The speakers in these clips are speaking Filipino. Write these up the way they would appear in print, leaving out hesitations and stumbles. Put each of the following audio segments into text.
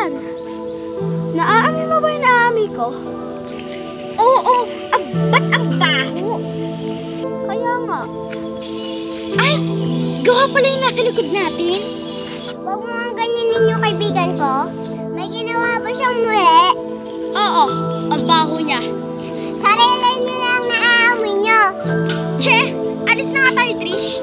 yan? Naaamoy mo ba yung naaamoy ko? Oo, ba't ang baho? Kaya nga. Ay, gawa pala yung nasa likod natin. Huwag mo ang ganyanin yung kaibigan ko. May ginawa ba siyang muli? Oo, ang baho niya. Sarili niyo lang naaamoy niyo. Che, alis na nga tayo, Trish.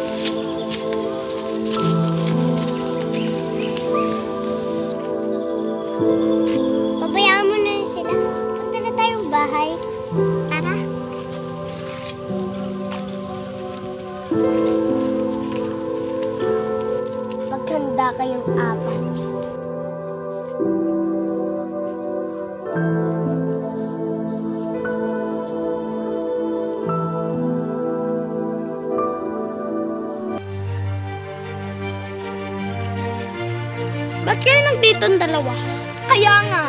Pabayaan mo na sila. Punta na tayong bahay. Tara. Maghanda kayong apat. Ba't kayo nandito ang dalawa? Kaya nga.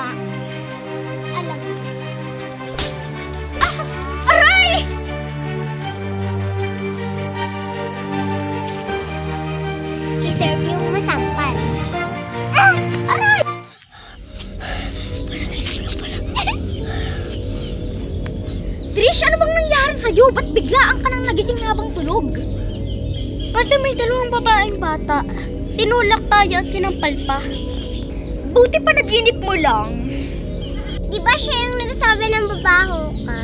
Alam mo. Aray! I-serve yung masampal. Aray! Trish, ano bang nangyari sa'yo? Ba't biglaan ka nang nagising habang tulog? Kasi may dalawang babaeng bata. Tinulak tayo at sinampal pa. Buti pa naginip mo lang. Di ba siya yung nagsasabi ng babaho ka?